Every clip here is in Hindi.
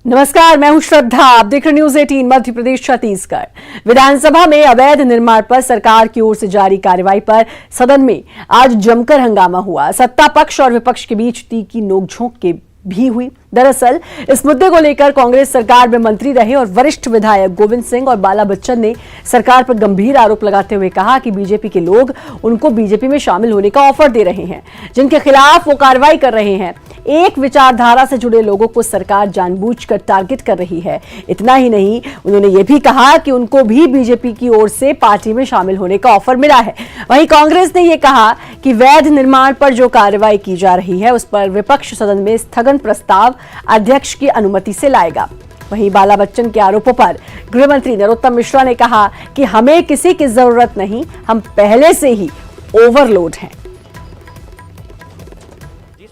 नमस्कार, मैं हूं श्रद्धा। आप देख रहे न्यूज 18 मध्य प्रदेश छत्तीसगढ़। विधानसभा में अवैध निर्माण पर सरकार की ओर से जारी कार्रवाई पर सदन में आज जमकर हंगामा हुआ। सत्ता पक्ष और विपक्ष के बीच तीखी नोकझोंक के भी हुई। दरअसल इस मुद्दे को लेकर कांग्रेस सरकार में मंत्री रहे और वरिष्ठ विधायक गोविंद सिंह और बाला बच्चन ने सरकार पर गंभीर आरोप लगाते हुए कहा कि बीजेपी के लोग उनको बीजेपी में शामिल होने का ऑफर दे रहे हैं, जिनके खिलाफ वो कार्रवाई कर रहे हैं। एक विचारधारा से जुड़े लोगों को सरकार जानबूझकर टारगेट कर रही है। इतना ही नहीं, उन्होंने ये भी कहा कि उनको भी बीजेपी की ओर से पार्टी में शामिल होने का ऑफर मिला है। वहीं कांग्रेस ने यह कहा कि वैध निर्माण पर जो कार्रवाई की जा रही है उस पर विपक्ष सदन में स्थगन प्रस्ताव अध्यक्ष की अनुमति से लाएगा। वहीं बाला बच्चन के आरोपों पर गृह मंत्री नरोत्तम मिश्रा ने कहा कि हमें किसी की जरूरत नहीं, हम पहले से ही ओवरलोड हैं।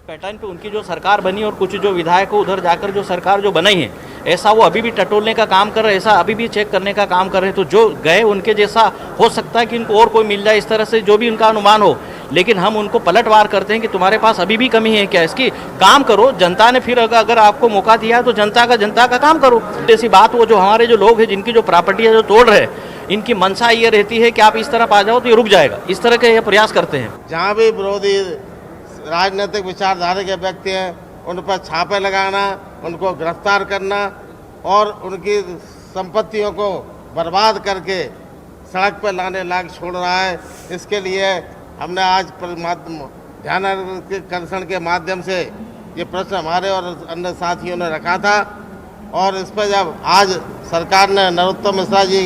पैटर्न पे उनकी जो सरकार बनी और कुछ जो विधायक को उधर जाकर जो सरकार जो बनाई है, ऐसा वो अभी भी टटोलने का काम कर रहे हैं, ऐसा अभी भी चेक करने का काम कर रहे हैं। तो जो गए उनके जैसा हो सकता है कि इनको और कोई मिल जाए, इस तरह से जो भी उनका अनुमान हो, लेकिन हम उनको पलटवार करते हैं कि तुम्हारे पास अभी भी कमी है क्या, इसकी काम करो। जनता ने फिर अगर आपको मौका दिया है तो जनता का काम करो। ऐसी बात वो जो हमारे जो लोग हैं जिनकी जो प्रॉपर्टी है जो तोड़ रहे, इनकी मंशा ये रहती है कि आप इस तरफ आ जाओ तो ये रुक जाएगा, इस तरह के ये प्रयास करते हैं। जहाँ भी विरोधी राजनीतिक विचारधारा के व्यक्ति हैं उन पर छापे लगाना, उनको गिरफ्तार करना और उनकी संपत्तियों को बर्बाद करके सड़क पर लाने लायक छोड़ रहा है। इसके लिए हमने आज ध्यानाकर्षण के माध्यम से ये प्रश्न हमारे और अन्य साथियों ने रखा था और इस पर जब आज सरकार ने नरोत्तम मिश्रा जी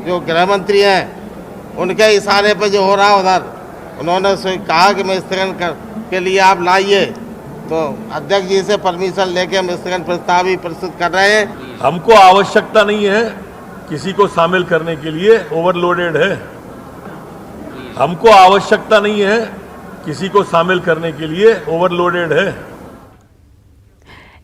जो गृह मंत्री हैं उनके इशारे पर जो हो रहा उधर उन्होंने कहा कि मैं स्थगन के लिए आप लाइए, तो अध्यक्ष जी से परमिशन लेके हम स्थगन प्रस्ताव भी प्रस्तुत कर रहे हैं। हमको आवश्यकता नहीं है किसी को शामिल करने के लिए, ओवरलोडेड है। हमको आवश्यकता नहीं है किसी को शामिल करने के लिए, ओवरलोडेड है।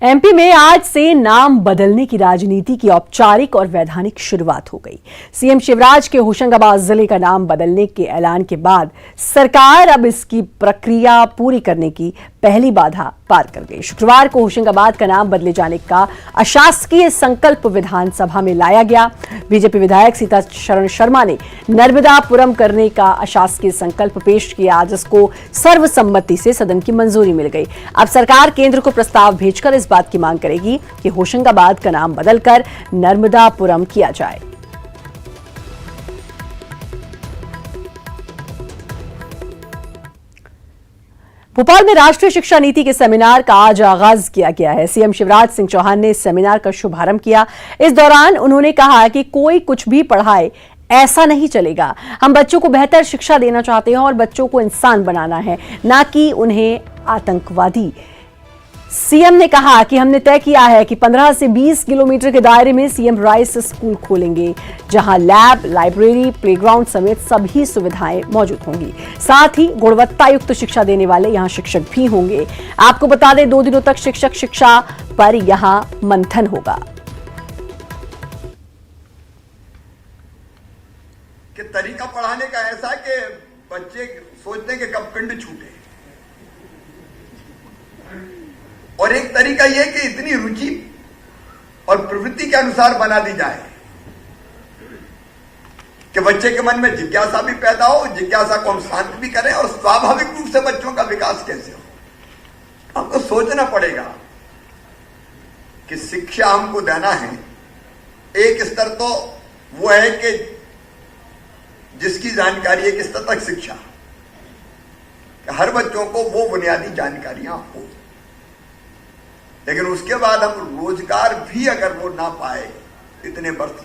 एमपी में आज से नाम बदलने की राजनीति की औपचारिक और वैधानिक शुरुआत हो गई। सीएम शिवराज के होशंगाबाद जिले का नाम बदलने के ऐलान के बाद सरकार अब इसकी प्रक्रिया पूरी करने की पहली बाधा पार कर गई। शुक्रवार को होशंगाबाद का नाम बदले जाने का अशासकीय संकल्प विधानसभा में लाया गया। बीजेपी विधायक सीताशरण शर्मा ने नर्मदापुरम करने का अशासकीय संकल्प पेश किया, जिसको सर्वसम्मति से सदन की मंजूरी मिल गई। अब सरकार केंद्र को प्रस्ताव भेजकर इस बात की मांग करेगी कि होशंगाबाद का नाम बदलकर नर्मदापुरम किया जाए। भोपाल में राष्ट्रीय शिक्षा नीति के सेमिनार का आज आगाज किया गया है। सीएम शिवराज सिंह चौहान ने सेमिनार का शुभारंभ किया। इस दौरान उन्होंने कहा कि कोई कुछ भी पढ़ाए ऐसा नहीं चलेगा। हम बच्चों को बेहतर शिक्षा देना चाहते हैं और बच्चों को इंसान बनाना है, ना कि उन्हें आतंकवादी। सीएम ने कहा कि हमने तय किया है कि 15 से 20 किलोमीटर के दायरे में सीएम राइस स्कूल खोलेंगे, जहां लैब, लाइब्रेरी, प्लेग्राउंड समेत सभी सुविधाएं मौजूद होंगी। साथ ही गुणवत्ता युक्त शिक्षा देने वाले यहां शिक्षक भी होंगे। आपको बता दें, 2 दिनों तक शिक्षक शिक्षा पर यहां मंथन होगा। कि तरीका पढ़ाने का ऐसा कि बच्चे सोचते हैं कि कब पिंड छूटे, और एक तरीका यह कि इतनी रुचि और प्रवृत्ति के अनुसार बना दी जाए कि बच्चे के मन में जिज्ञासा भी पैदा हो, जिज्ञासा को हम शांत भी करें और स्वाभाविक रूप से बच्चों का विकास कैसे हो। हमको सोचना पड़ेगा कि शिक्षा हमको देना है। एक स्तर तो वो है कि जिसकी जानकारी एक स्तर तक शिक्षा, हर बच्चों को वो बुनियादी जानकारियां हो, लेकिन उसके बाद हम रोजगार भी अगर वो ना पाए इतने वर्ष,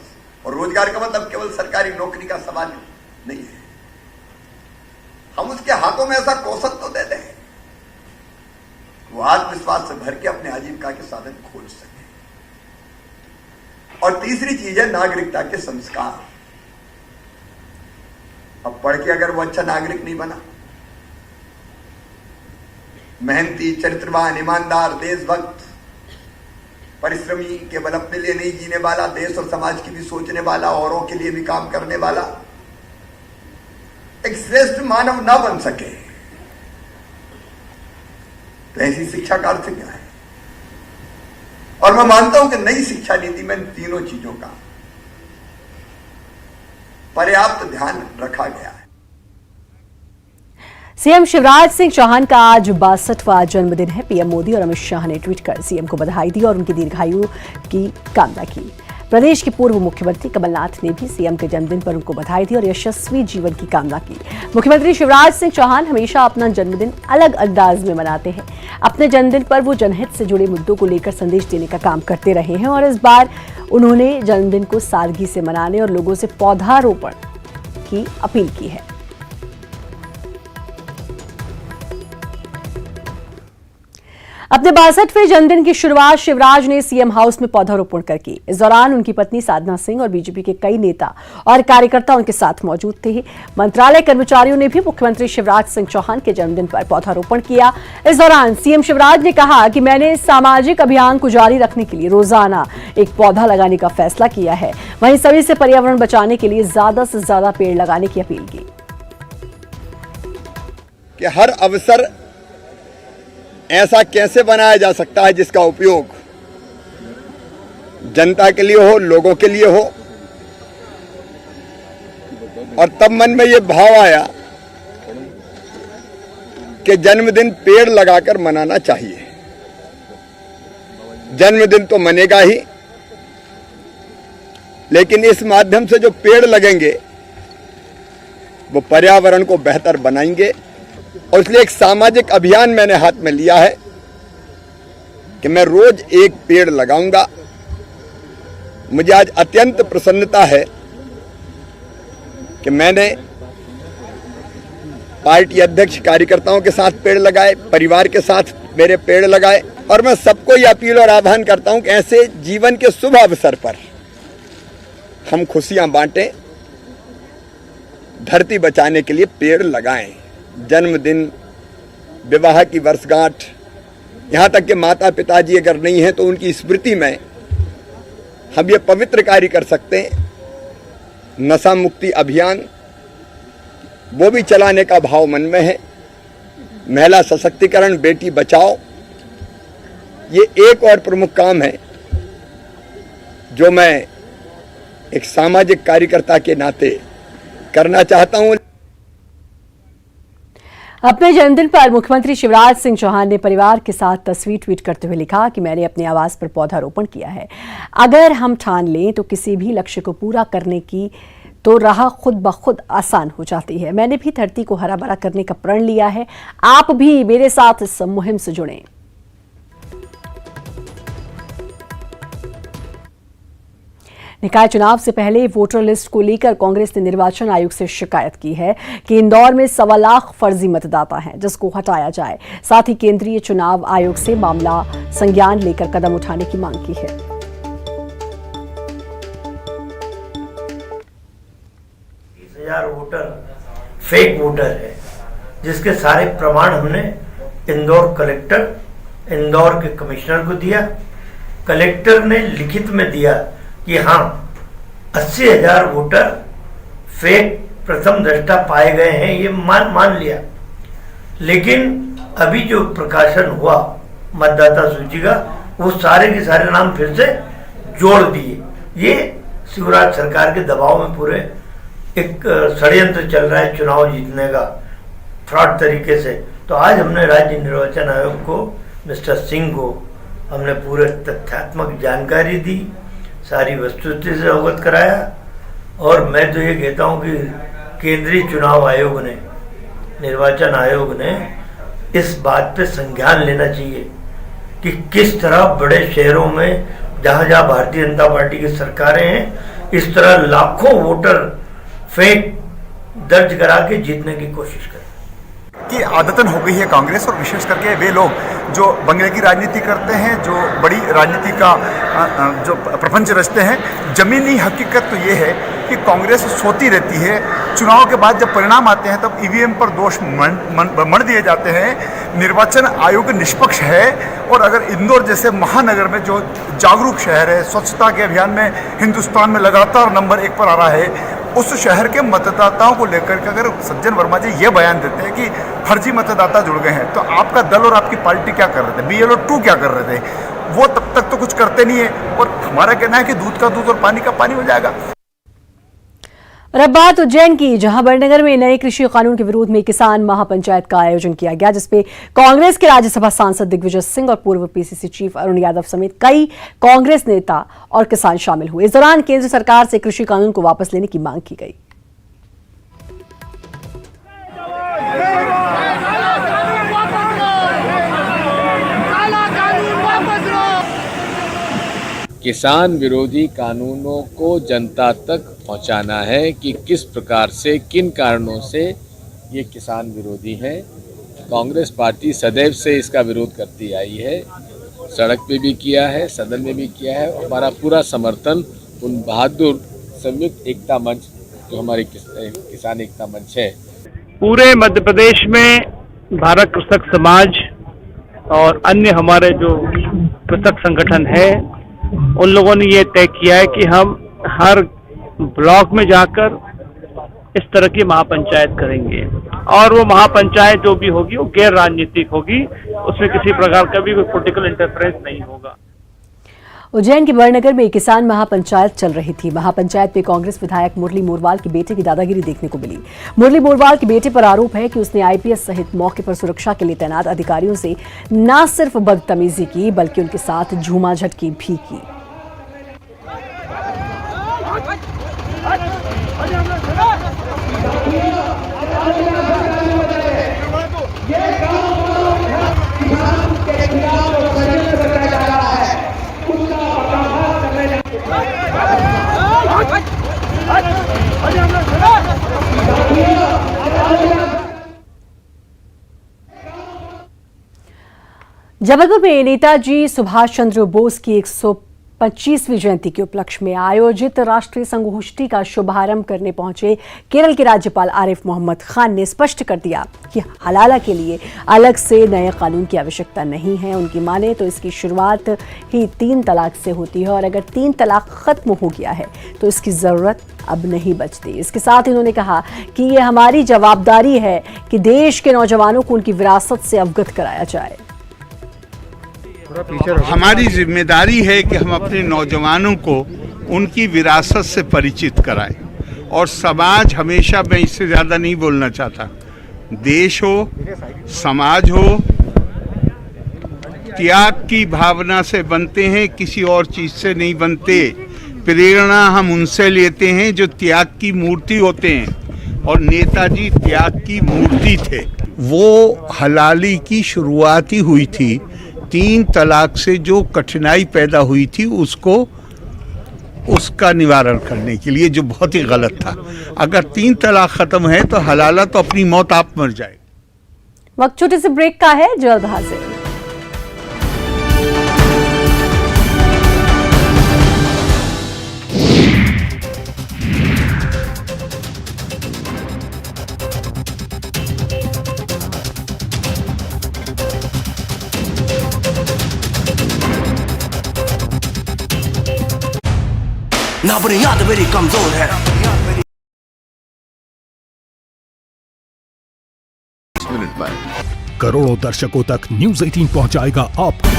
और रोजगार का मतलब केवल सरकारी नौकरी का सवाल नहीं है, हम उसके हाथों में ऐसा कौशल तो दे दें वो आत्मविश्वास से भर के अपने आजीविका के साधन खोज सके। और तीसरी चीज है नागरिकता के संस्कार। अब पढ़ के अगर वो अच्छा नागरिक नहीं बना, मेहनती, चरित्रवान, ईमानदार, देशभक्त, परिश्रमी, केवल अपने लिए नहीं जीने वाला, देश और समाज की भी सोचने वाला, औरों के लिए भी काम करने वाला एक श्रेष्ठ मानव ना बन सके तो ऐसी शिक्षा का अर्थ क्या है। और और मैं मानता हूं कि नई शिक्षा नीति में इन तीनों चीजों का पर्याप्त ध्यान रखा गया है। सीएम शिवराज सिंह चौहान का आज 62वां जन्मदिन है। पीएम मोदी और अमित शाह ने ट्वीट कर सीएम को बधाई दी और उनकी दीर्घायु की कामना की। प्रदेश के पूर्व मुख्यमंत्री कमलनाथ ने भी सीएम के जन्मदिन पर उनको बधाई दी और यशस्वी जीवन की कामना की। मुख्यमंत्री शिवराज सिंह चौहान हमेशा अपना जन्मदिन अलग अंदाज में मनाते हैं। अपने जन्मदिन पर वो जनहित से जुड़े मुद्दों को लेकर संदेश देने का काम करते रहे हैं और इस बार उन्होंने जन्मदिन को सादगी से मनाने और लोगों से पौधारोपण की अपील की है। अपने 62वें जन्मदिन की शुरुआत शिवराज ने सीएम हाउस में पौधारोपण कर की। इस दौरान उनकी पत्नी साधना सिंह और बीजेपी के कई नेता और कार्यकर्ता उनके साथ मौजूद थे। मंत्रालय कर्मचारियों ने भी मुख्यमंत्री शिवराज सिंह चौहान के जन्मदिन पर पौधारोपण किया। इस दौरान सीएम शिवराज ने कहा कि मैंने सामाजिक अभियान को जारी रखने के लिए रोजाना एक पौधा लगाने का फैसला किया है। वहीं सभी से पर्यावरण बचाने के लिए ज्यादा से ज्यादा पेड़ लगाने की अपील की। कि हर अवसर ऐसा कैसे बनाया जा सकता है जिसका उपयोग जनता के लिए हो, लोगों के लिए हो। और तब मन में ये भाव आया कि जन्मदिन पेड़ लगाकर मनाना चाहिए। जन्मदिन तो मनेगा ही, लेकिन इस माध्यम से जो पेड़ लगेंगे वो पर्यावरण को बेहतर बनाएंगे। और इसलिए एक सामाजिक अभियान मैंने हाथ में लिया है कि मैं रोज एक पेड़ लगाऊंगा। मुझे आज अत्यंत प्रसन्नता है कि मैंने पार्टी अध्यक्ष कार्यकर्ताओं के साथ पेड़ लगाए, परिवार के साथ मेरे पेड़ लगाए। और मैं सबको ये अपील और आह्वान करता हूं कि ऐसे जीवन के शुभ अवसर पर हम खुशियां बांटें, धरती बचाने के लिए पेड़ लगाएं। जन्मदिन, विवाह की वर्षगांठ, यहाँ तक कि माता पिताजी अगर नहीं हैं तो उनकी स्मृति में हम ये पवित्र कार्य कर सकते हैं। नशा मुक्ति अभियान वो भी चलाने का भाव मन में है। महिला सशक्तिकरण, बेटी बचाओ, ये एक और प्रमुख काम है जो मैं एक सामाजिक कार्यकर्ता के नाते करना चाहता हूं। अपने जन्मदिन पर मुख्यमंत्री शिवराज सिंह चौहान ने परिवार के साथ तस्वीर ट्वीट करते हुए लिखा कि मैंने अपने आवास पर पौधारोपण किया है। अगर हम ठान लें तो किसी भी लक्ष्य को पूरा करने की तो राह खुद ब खुद आसान हो जाती है। मैंने भी धरती को हरा भरा करने का प्रण लिया है। आप भी मेरे साथ इस मुहिम से जुड़ें। निकाय चुनाव से पहले वोटर लिस्ट को लेकर कांग्रेस ने निर्वाचन आयोग से शिकायत की है कि इंदौर में 1.25 लाख फर्जी मतदाता हैं, जिसको हटाया जाए। साथ ही केंद्रीय चुनाव आयोग से मामला संज्ञान लेकर कदम उठाने की मांग की है। 30,000 वोटर फेक वोटर है, जिसके सारे प्रमाण हमने इंदौर कलेक्टर, इंदौर के कमिश्नर को दिया। कलेक्टर ने लिखित में दिया कि हाँ 80,000 वोटर फेक प्रथम दृष्टा पाए गए हैं, ये मान लिया। लेकिन अभी जो प्रकाशन हुआ मतदाता सूची का, वो सारे के सारे नाम फिर से जोड़ दिए। ये शिवराज सरकार के दबाव में पूरे एक षड्यंत्र चल रहा है चुनाव जीतने का फ्रॉड तरीके से। तो आज हमने राज्य निर्वाचन आयोग को, मिस्टर सिंह को हमने पूरे तथ्यात्मक जानकारी दी, सारी वस्तुस्थिति से अवगत कराया। और मैं तो ये कहता हूँ कि केंद्रीय चुनाव आयोग ने, निर्वाचन आयोग ने इस बात पे संज्ञान लेना चाहिए कि किस तरह बड़े शहरों में जहाँ जहाँ भारतीय जनता पार्टी की सरकारें हैं, इस तरह लाखों वोटर फेक दर्ज करा के जीतने की कोशिश करें। की आदतन हो गई है कांग्रेस, और विशेष करके वे लोग जो बंगले की राजनीति करते हैं, जो बड़ी राजनीति का जो प्रपंच रचते हैं। जमीनी हकीकत तो ये है कि कांग्रेस सोती रहती है। चुनाव के बाद जब परिणाम आते हैं तब ईवीएम पर दोष मढ़ दिए जाते हैं। निर्वाचन आयोग निष्पक्ष है, और अगर इंदौर जैसे महानगर में जो जागरूक शहर है, स्वच्छता के अभियान में हिंदुस्तान में लगातार नंबर 1 पर आ रहा है, उस शहर के मतदाताओं को लेकर के अगर सज्जन वर्मा जी ये बयान देते हैं कि फर्जी मतदाता जुड़ गए हैं, तो आपका दल और आपकी पार्टी क्या कर रहे थे, BLO 2 क्या कर रहे थे? वो तब तक तो कुछ करते नहीं है। और हमारा कहना है कि दूध का दूध और पानी का पानी हो जाएगा। और अब बात उज्जैन की, जहां बड़नगर में नए कृषि कानून के विरोध में किसान महापंचायत का आयोजन किया गया, जिसमें कांग्रेस के राज्यसभा सांसद दिग्विजय सिंह और पूर्व पीसीसी चीफ अरुण यादव समेत कई कांग्रेस नेता और किसान शामिल हुए। इस दौरान केंद्र सरकार से कृषि कानून को वापस लेने की मांग की गई। किसान विरोधी कानूनों को जनता तक पहुंचाना है कि किस प्रकार से, किन कारणों से ये किसान विरोधी हैं। कांग्रेस पार्टी सदैव से इसका विरोध करती आई है, सड़क पे भी किया है, सदन में भी किया है। हमारा पूरा समर्थन उन बहादुर संयुक्त एकता मंच, जो हमारे किसान एकता मंच है, पूरे मध्य प्रदेश में भारत कृषक समाज और अन्य हमारे जो कृषक संगठन है, उन लोगों ने ये तय किया है कि हम हर ब्लॉक में जाकर इस तरह की महापंचायत करेंगे और वो महापंचायत जो भी होगी वो गैर राजनीतिक होगी, उसमें किसी प्रकार का भी कोई पॉलिटिकल इंटरफेरेंस नहीं होगा। उज्जैन के बड़नगर में किसान महापंचायत चल रही थी। महापंचायत में कांग्रेस विधायक मुरली मोरवाल के बेटे की दादागिरी देखने को मिली। मुरली मोरवाल के बेटे पर आरोप है कि उसने आईपीएस सहित मौके पर सुरक्षा के लिए तैनात अधिकारियों से न सिर्फ बदतमीजी की बल्कि उनके साथ झूमाझटकी भी की। जबलपुर में नेताजी सुभाष चंद्र बोस की 125वीं जयंती के उपलक्ष्य में आयोजित राष्ट्रीय संगोष्ठी का शुभारंभ करने पहुंचे केरल के राज्यपाल आरिफ मोहम्मद खान ने स्पष्ट कर दिया कि हलाला के लिए अलग से नए कानून की आवश्यकता नहीं है। उनकी माने तो इसकी शुरुआत ही 3 तलाक से होती है और अगर 3 तलाक खत्म हो गया है तो इसकी जरूरत अब नहीं बचती। इसके साथ इन्होंने कहा कि ये हमारी जवाबदारी है कि देश के नौजवानों को उनकी विरासत से अवगत कराया जाए। हमारी जिम्मेदारी है कि हम अपने नौजवानों को उनकी विरासत से परिचित कराएं और समाज, हमेशा मैं इससे ज़्यादा नहीं बोलना चाहता, देश हो, समाज हो, त्याग की भावना से बनते हैं, किसी और चीज़ से नहीं बनते। प्रेरणा हम उनसे लेते हैं जो त्याग की मूर्ति होते हैं और नेताजी त्याग की मूर्ति थे। वो हलाली की शुरुआत ही हुई थी। 3 तलाक से जो कठिनाई पैदा हुई थी उसका निवारण करने के लिए, जो बहुत ही गलत था। अगर 3 तलाक खत्म है तो हलाला तो अपनी मौत आप मर जाए। वक्त छोटे से ब्रेक का है, जल्द हाजिर। ना बुनियाद मेरी कमजोर है। करोड़ों दर्शकों तक न्यूज़ 18 पहुंचाएगा आप।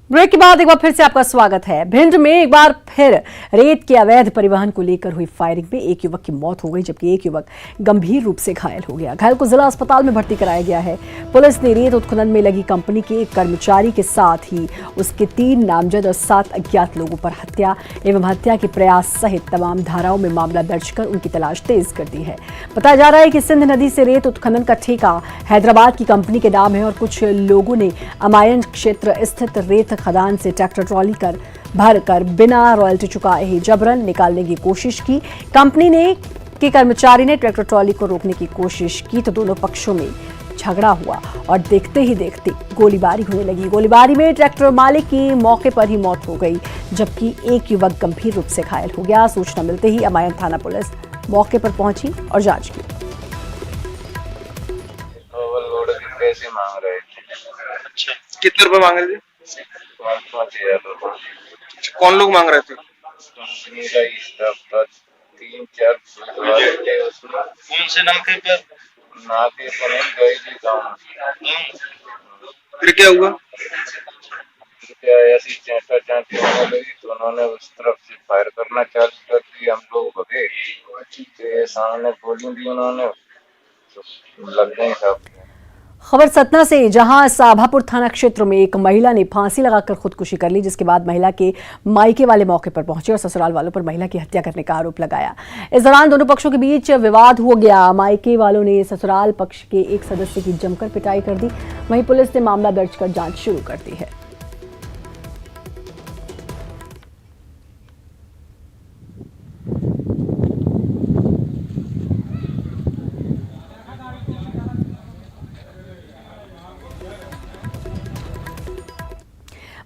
ब्रेक के बाद एक बार फिर से आपका स्वागत है। भिंड में एक बार फिर रेत के अवैध परिवहन को लेकर हुई फायरिंग में एक युवक की मौत हो गई, जबकि एक युवक गंभीर रूप से घायल हो गया। घायल को जिला अस्पताल में भर्ती कराया गया है। पुलिस ने रेत उत्खनन में लगी कंपनी के एक कर्मचारी के साथ ही उसके 3 नामजद और 7 अज्ञात लोगों पर हत्या एवं हत्या के प्रयास सहित तमाम धाराओं में मामला दर्ज कर उनकी तलाश तेज कर दी है। बताया जा रहा है कि सिंध नदी से रेत उत्खनन का ठेका हैदराबाद की कंपनी के नाम है और कुछ लोगों ने अमायन क्षेत्र स्थित रेत खदान से ट्रैक्टर ट्रॉली भरकर बिना रॉयल्टी चुकाए ही जबरन निकालने की कोशिश की। कंपनी के कर्मचारी ने ट्रैक्टर ट्रॉली को रोकने की कोशिश की तो दोनों पक्षों में झगड़ा हुआ और देखते ही देखते गोलीबारी होने लगी। गोलीबारी में ट्रैक्टर मालिक की मौके पर ही मौत हो गई, जबकि एक युवक गंभीर रूप से घायल हो गया। सूचना मिलते ही अमायन थाना पुलिस मौके पर पहुंची और जांच की। पैसे मांग रहे थे। अच्छा, कितने रुपए मांग रहे थे? 5,000 रुपए। कौन लोग मांग रहे थे? कंपनी का स्टाफ था, 3-4 थे उसमें। कौन से नाके पर? नाती तो नहीं गई थी गाँव। फिर क्या हुआ? क्या ऐसी चेष्टा चांटी होने लगी तो उन्होंने उस तरफ से फायर करना चालू कर दिया। हम लोग भगे, तो सामने गोली दी उन्होंने, तो लग गई सब। खबर सतना से, जहां साभापुर थाना क्षेत्र में एक महिला ने फांसी लगाकर खुदकुशी कर ली, जिसके बाद महिला के मायके वाले मौके पर पहुंचे और ससुराल वालों पर महिला की हत्या करने का आरोप लगाया। इस दौरान दोनों पक्षों के बीच विवाद हो गया। मायके वालों ने ससुराल पक्ष के एक सदस्य की जमकर पिटाई कर दी। वहीं पुलिस ने मामला दर्ज कर जांच शुरू कर दी है।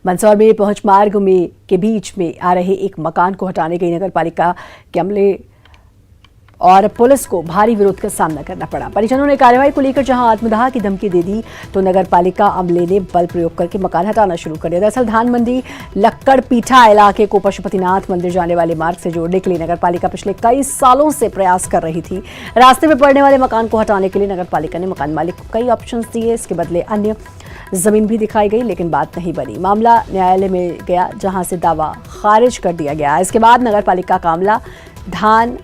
मंदसौर में पहुंच मार्ग में के बीच में आ रहे एक मकान को हटाने गई नगर पालिका के अमले और पुलिस को भारी विरोध का सामना करना पड़ा। परिजनों ने कार्रवाई को लेकर जहां आत्मदाह की धमकी दे दी, तो नगर पालिका अमले ने बल प्रयोग करके मकान हटाना शुरू कर दिया। दरअसल धान मंडी लक्कड़ पीठा इलाके को पशुपतिनाथ मंदिर जाने वाले मार्ग से जोड़ने के लिए नगर पालिका पिछले कई सालों से प्रयास कर रही थी। रास्ते में पड़ने वाले मकान को हटाने के लिए नगर पालिका ने मकान मालिक को कई ऑप्शन दिए। इसके बदले अन्य जमीन भी दिखाई गई, लेकिन बात नहीं बनी। मामला न्यायालय में गया, जहां से दावा खारिज कर दिया गया। इसके बाद नगर पालिका का अमला धान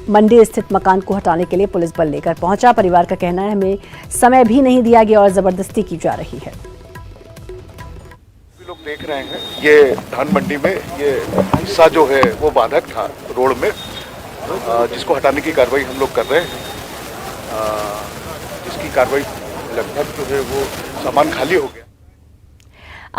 मंडी स्थित मकान को हटाने के लिए पुलिस बल लेकर पहुंचा। परिवार का कहना है हमें समय भी नहीं दिया गया और जबरदस्ती की जा रही है। लोग देख रहे हैं ये धान मंडी में ये हिस्सा जो है वो बाधक था रोड में, जिसको हटाने की कार्रवाई हम लोग कर रहे हैं। जिसकी कार्रवाई लगभग जो है वो सामान खाली हो गया।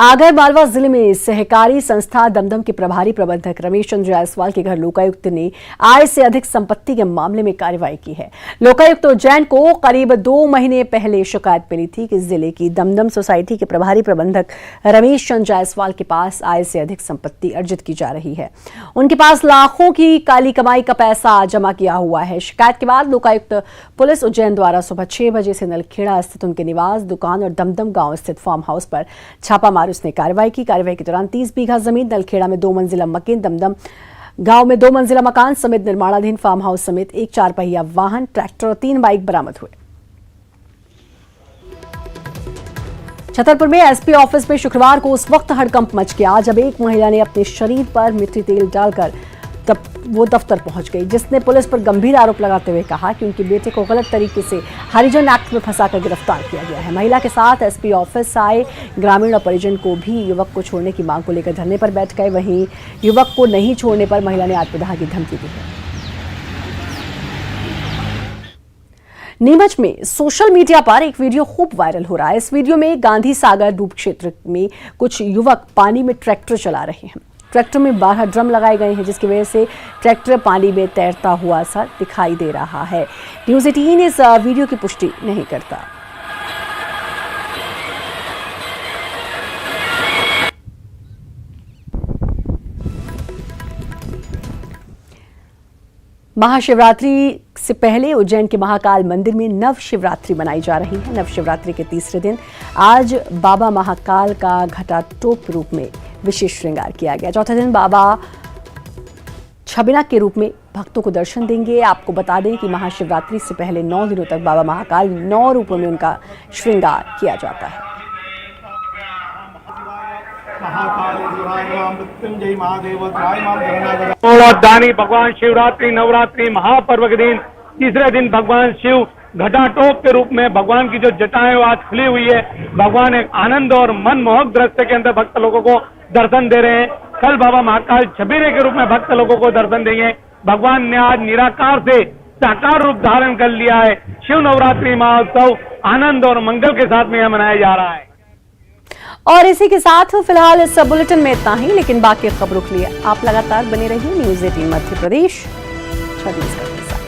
आगर मालवा जिले में सहकारी संस्था दमदम के प्रभारी प्रबंधक रमेश चंद्र जायसवाल के घर लोकायुक्त ने आय से अधिक संपत्ति के मामले में कार्रवाई की है। लोकायुक्त जैन को करीब 2 महीने पहले शिकायत मिली थी कि जिले की दमदम सोसाइटी के प्रभारी प्रबंधक रमेश चंद्र जायसवाल के पास आय से अधिक संपत्ति अर्जित की जा रही है। उनके पास लाखों की काली कमाई का पैसा जमा किया हुआ है। शिकायत के बाद लोकायुक्त पुलिस उज्जैन द्वारा सुबह 6 बजे से नलखेड़ा स्थित उनके निवास, दुकान और दमदम गांव स्थित फार्म हाउस पर छापा उसने कार्रवाई की। कार्रवाई के दौरान 30 बीघा जमीन, नलखेड़ा में 2 मंजिला मकान, दमदम गांव में 2 मंजिला मकान समेत निर्माणाधीन फार्म हाउस समेत 1 4 पहिया वाहन, ट्रैक्टर और 3 बाइक बरामद हुए। छतरपुर में एसपी ऑफिस में शुक्रवार को उस वक्त हड़कंप मच गया जब एक महिला ने अपने शरीर पर मिट्टी तेल डालकर वो दफ्तर पहुंच गई, जिसने पुलिस पर गंभीर आरोप लगाते हुए कहा कि उनके बेटे को गलत तरीके से हरिजन एक्ट में फंसाकर गिरफ्तार किया गया है। महिला के साथ एसपी ऑफिस आए ग्रामीण और परिजन को भी युवक को छोड़ने की मांग को लेकर धरने पर बैठ गए। वहीं युवक को नहीं छोड़ने पर महिला ने आत्मदाह की धमकी दी है। नीमच में सोशल मीडिया पर एक वीडियो खूब वायरल हो रहा है। इस वीडियो में गांधी सागर डूब क्षेत्र में कुछ युवक पानी में ट्रैक्टर चला रहे हैं। ट्रैक्टर में 12 ड्रम लगाए गए हैं, जिसकी वजह से ट्रैक्टर पानी में तैरता हुआ सा दिखाई दे रहा है। न्यूज़ 18 इस वीडियो की पुष्टि नहीं करता। महाशिवरात्रि से पहले उज्जैन के महाकाल मंदिर में नव शिवरात्रि मनाई जा रही है। नव शिवरात्रि के तीसरे दिन आज बाबा महाकाल का घटाटोप रूप में विशेष श्रृंगार किया गया। चौथे दिन बाबा छबिना के रूप में भक्तों को दर्शन देंगे। आपको बता दें कि महाशिवरात्रि से पहले 9 दिनों तक बाबा महाकाल 9 रूपों में उनका श्रृंगार किया जाता है। दानी भगवान शिवरात्रि नवरात्रि महापर्व के दिन तीसरे दिन भगवान शिव घटाटोप के रूप में भगवान की जो जटाएं आज खुली हुई है, भगवान एक आनंद और मनमोहक दृश्य के अंदर भक्त लोगों को दर्शन दे रहे हैं। कल बाबा महाकाल छबीरे के रूप में भक्त लोगों को दर्शन देंगे। भगवान ने आज निराकार से साकार रूप धारण कर लिया है। शिव नवरात्रि महोत्सव आनंद और मंगल के साथ में यह मनाया जा रहा है। और इसी के साथ फिलहाल इस बुलेटिन में इतना ही, लेकिन बाकी खबरों के लिए आप लगातार बने रहिए न्यूज़ 18 मध्य प्रदेश छत्तीसगढ़ के साथ।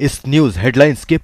इस न्यूज हेडलाइंस के